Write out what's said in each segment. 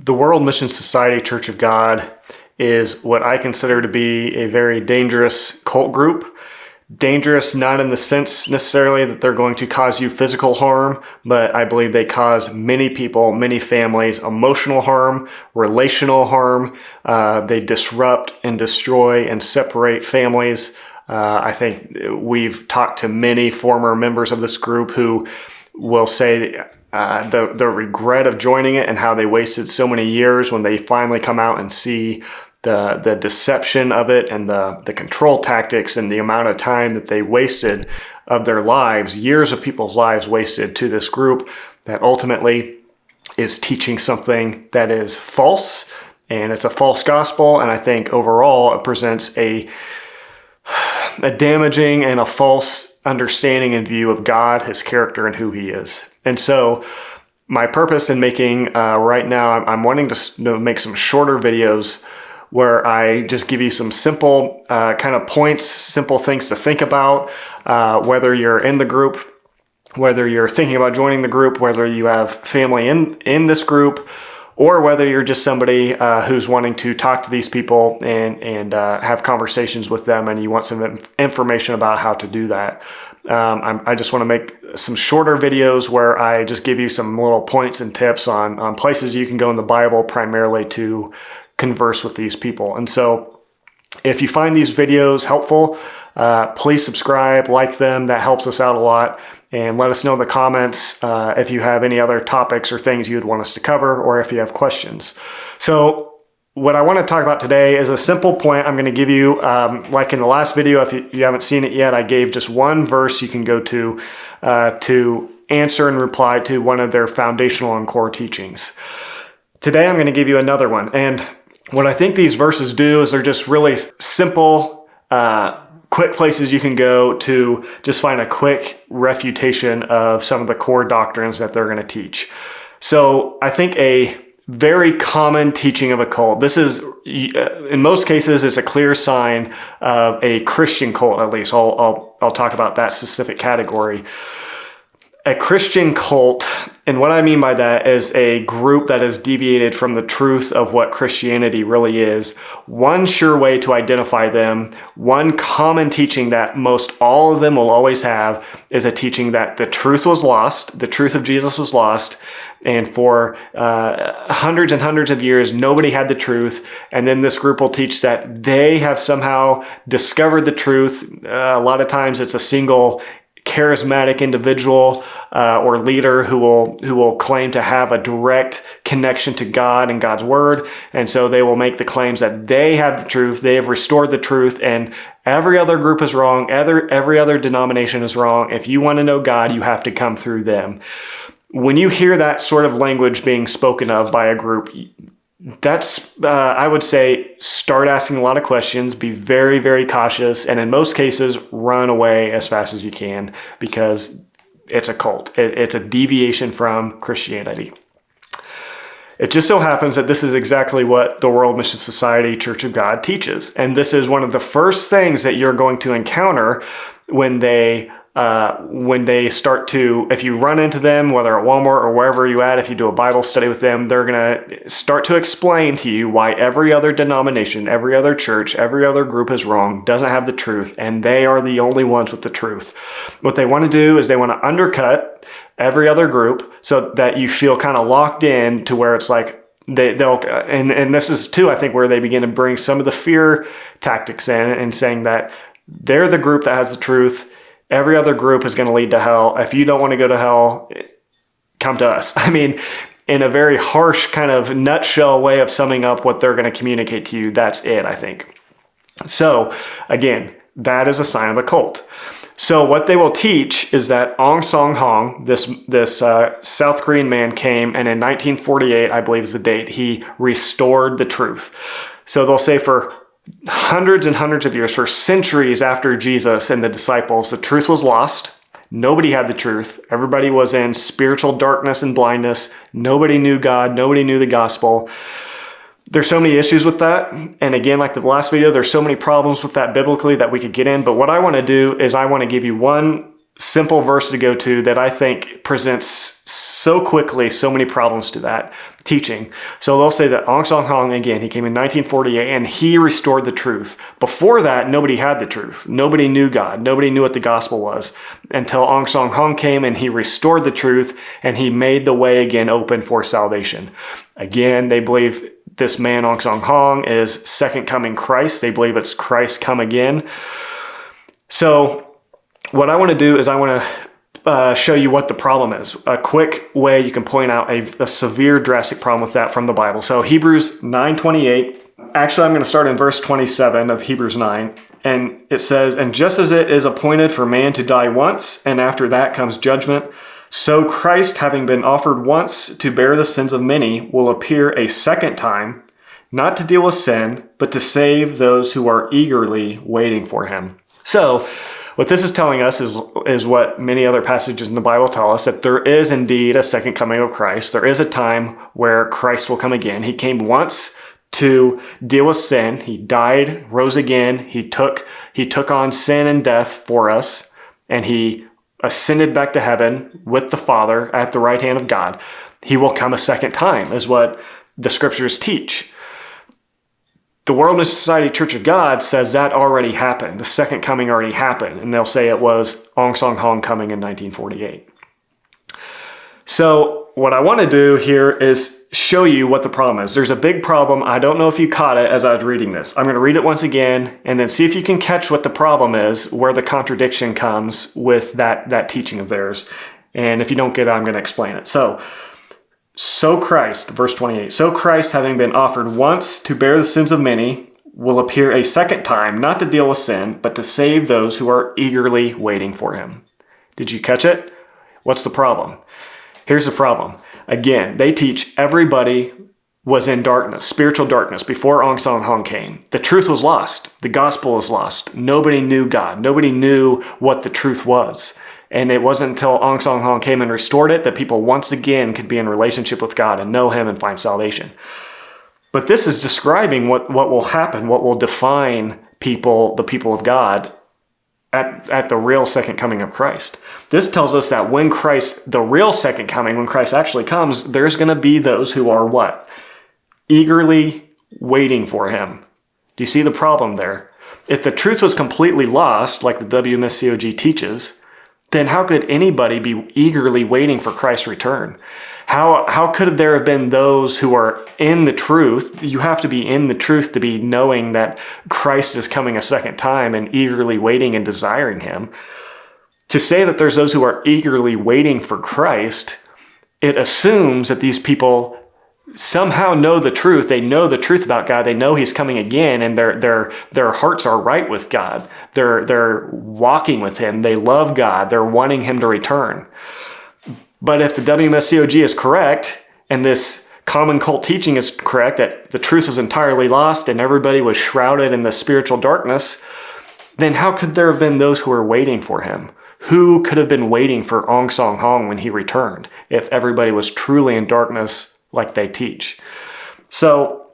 The World Mission Society Church of God is what I consider to be a very dangerous cult group. Dangerous not in the sense necessarily that they're going to cause you physical harm, but I believe they cause many people, many families, emotional harm, relational harm. They disrupt and destroy and separate families. I think we've talked to many former members of this group who will say the regret of joining it and how they wasted so many years when they finally come out and see the deception of it and the control tactics and the amount of time that they wasted of their lives, years of people's lives wasted to this group that ultimately is teaching something that is false, and it's a false gospel. And I think overall it presents a damaging and a false understanding and view of God, his character, and who he is. And so my purpose in making right now, I'm wanting to make some shorter videos where I just give you some simple kind of points, simple things to think about, whether you're in the group, whether you're thinking about joining the group, whether you have family in this group, or whether you're just somebody who's wanting to talk to these people and have conversations with them, and you want some information about how to do that. I just want to make some shorter videos where I just give you some little points and tips on places you can go in the Bible primarily to converse with these people. And so if you find these videos helpful, please subscribe, like them. That helps us out a lot. And let us know in the comments if you have any other topics or things you'd want us to cover, or if you have questions. So what I want to talk about today is a simple point I'm going to give you. Like in the last video, if you haven't seen it yet, I gave just one verse you can go to answer and reply to one of their foundational and core teachings. Today I'm going to give you another one. And what I think these verses do is they're just really simple, quick places you can go to just find a quick refutation of some of the core doctrines that they're going to teach. So I think a very common teaching of a cult, this is, in most cases, it's a clear sign of a Christian cult, at least. I'll talk about that specific category. A Christian cult, and what I mean by that is a group that has deviated from the truth of what Christianity really is. One sure way to identify them, one common teaching that most all of them will always have, is a teaching that the truth was lost, the truth of Jesus was lost, and for hundreds and hundreds of years, nobody had the truth. And then this group will teach that they have somehow discovered the truth. A lot of times it's a single charismatic individual or leader who will claim to have a direct connection to God and God's word. And so they will make the claims that they have the truth, they have restored the truth, and every other group is wrong, every other denomination is wrong. If you want to know God, you have to come through them. When you hear that sort of language being spoken of by a group, that's, I would say, start asking a lot of questions, be very, very cautious, and in most cases, run away as fast as you can, because it's a cult. It's a deviation from Christianity. It just so happens that this is exactly what the World Mission Society Church of God teaches. And this is one of the first things that you're going to encounter when they start to, if you run into them, whether at Walmart or wherever you at, if you do a Bible study with them, they're going to start to explain to you why every other denomination, every other church, every other group is wrong, doesn't have the truth, and they are the only ones with the truth. What they want to do is they want to undercut every other group so that you feel kind of locked in to where it's like, they'll and this is too, I think, where they begin to bring some of the fear tactics in and saying that they're the group that has the truth. Every other group is going to lead to hell. If you don't want to go to hell, come to us. I mean, in a very harsh kind of nutshell way of summing up what they're going to communicate to you, that's it, I think. So again, that is a sign of a cult. So what they will teach is that Ahnsahnghong, this South Korean man, came, and in 1948, I believe is the date, he restored the truth. So they'll say for hundreds and hundreds of years, for centuries after Jesus and the disciples, the truth was lost. Nobody had the truth. Everybody was in spiritual darkness and blindness. Nobody knew God. Nobody knew the gospel. There's so many issues with that. And again, like the last video, there's so many problems with that biblically that we could get in. But what I want to do is I want to give you one simple verse to go to that I think presents so quickly so many problems to that. teaching. So they'll say that Ahnsahnghong, again, he came in 1948 and he restored the truth. Before that, nobody had the truth. Nobody knew God. Nobody knew what the gospel was until Ahnsahnghong came and he restored the truth and he made the way again open for salvation. Again, they believe this man, Ahnsahnghong, is second coming Christ. They believe it's Christ come again. So what I want to do is I want to show you what the problem is. A quick way you can point out a severe, drastic problem with that from the Bible. So Hebrews 9:28. Actually, I'm going to start in verse 27 of Hebrews 9. And it says, "And just as it is appointed for man to die once, and after that comes judgment, so Christ, having been offered once to bear the sins of many, will appear a second time, not to deal with sin, but to save those who are eagerly waiting for him." So what this is telling us is what many other passages in the Bible tell us, that there is indeed a second coming of Christ. There is a time where Christ will come again. He came once to deal with sin. He died, rose again. He took on sin and death for us, and he ascended back to heaven with the Father at the right hand of God. He will come a second time, is what the scriptures teach. The World and Society Church of God says that already happened. The second coming already happened. And they'll say it was Ahnsahnghong coming in 1948. So what I want to do here is show you what the problem is. There's a big problem. I don't know if you caught it as I was reading this. I'm going to read it once again and then see if you can catch what the problem is, where the contradiction comes with that teaching of theirs. And if you don't get it, I'm going to explain it. So Christ, verse 28, "So Christ, having been offered once to bear the sins of many, will appear a second time, not to deal with sin, but to save those who are eagerly waiting for him." Did you catch it? What's the problem? Here's the problem. Again, they teach everybody was in darkness, spiritual darkness, before Ahnsahnghong came. The truth was lost. The gospel was lost. Nobody knew God. Nobody knew what the truth was. And it wasn't until Ahnsahnghong came and restored it that people once again could be in relationship with God and know him and find salvation. But this is describing what will happen, what will define people, the people of God, at the real second coming of Christ. This tells us that when Christ, the real second coming, when Christ actually comes, there's going to be those who are what? Eagerly waiting for him. Do you see the problem there? If the truth was completely lost, like the WMSCOG teaches, then how could anybody be eagerly waiting for Christ's return? How could there have been those who are in the truth? You have to be in the truth to be knowing that Christ is coming a second time and eagerly waiting and desiring him. To say that there's those who are eagerly waiting for Christ, it assumes that these people somehow know the truth. They know the truth about God. They know he's coming again, and their hearts are right with God. They're walking with him. They love God. They're wanting him to return. But if the WMSCOG is correct, and this common cult teaching is correct, that the truth was entirely lost and everybody was shrouded in the spiritual darkness, then how could there have been those who were waiting for him? Who could have been waiting for Ahnsahnghong when he returned if everybody was truly in darkness like they teach? So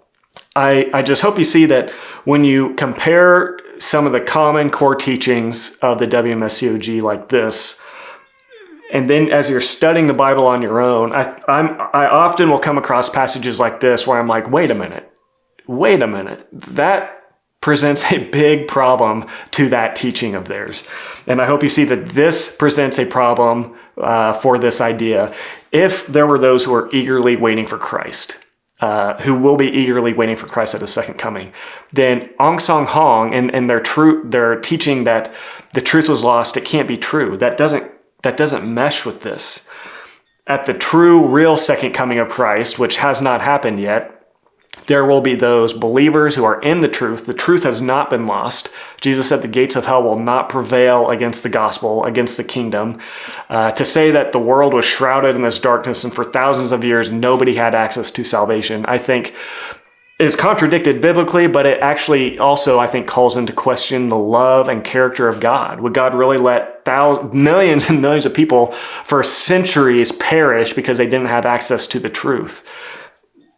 I just hope you see that when you compare some of the common core teachings of the WMSCOG like this, and then as you're studying the Bible on your own, I often will come across passages like this where I'm like, wait a minute, that presents a big problem to that teaching of theirs. And I hope you see that this presents a problem for this idea. If there were those who are eagerly waiting for Christ, who will be eagerly waiting for Christ at his second coming, then Ahnsahnghong and their teaching that the truth was lost, it can't be true. That doesn't mesh with this. At the true, real second coming of Christ, which has not happened yet, there will be those believers who are in the truth. The truth has not been lost. Jesus said the gates of hell will not prevail against the gospel, against the kingdom. To say that the world was shrouded in this darkness and for thousands of years nobody had access to salvation, I think is contradicted biblically, but it actually also, I think, calls into question the love and character of God. Would God really let millions and millions of people for centuries perish because they didn't have access to the truth?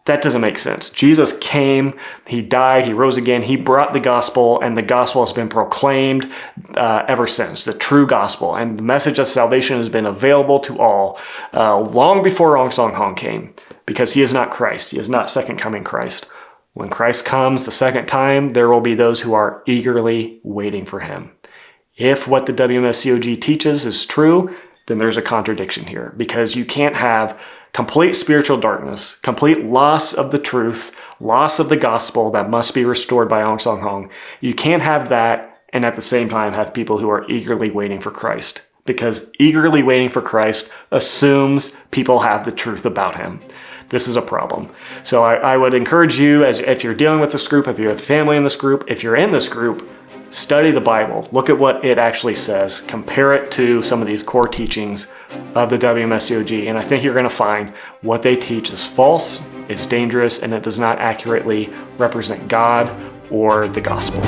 That doesn't make sense. Jesus came, he died, he rose again, he brought the gospel, and the gospel has been proclaimed ever since, the true gospel. And the message of salvation has been available to all long before Ahnsahnghong came. because he is not Christ. He is not second coming Christ. When Christ comes the second time, there will be those who are eagerly waiting for him. If what the WMSCOG teaches is true, then there's a contradiction here, because you can't have complete spiritual darkness, complete loss of the truth, loss of the gospel that must be restored by Ahnsahnghong. You can't have that and at the same time have people who are eagerly waiting for Christ, because eagerly waiting for Christ assumes people have the truth about him. This is a problem. So I would encourage you, as if you're dealing with this group, if you have family in this group, if you're in this group, study the Bible. Look at what it actually says. Compare it to some of these core teachings of the WMSCOG, and I think you're going to find what they teach is false, is dangerous, and it does not accurately represent God or the gospel.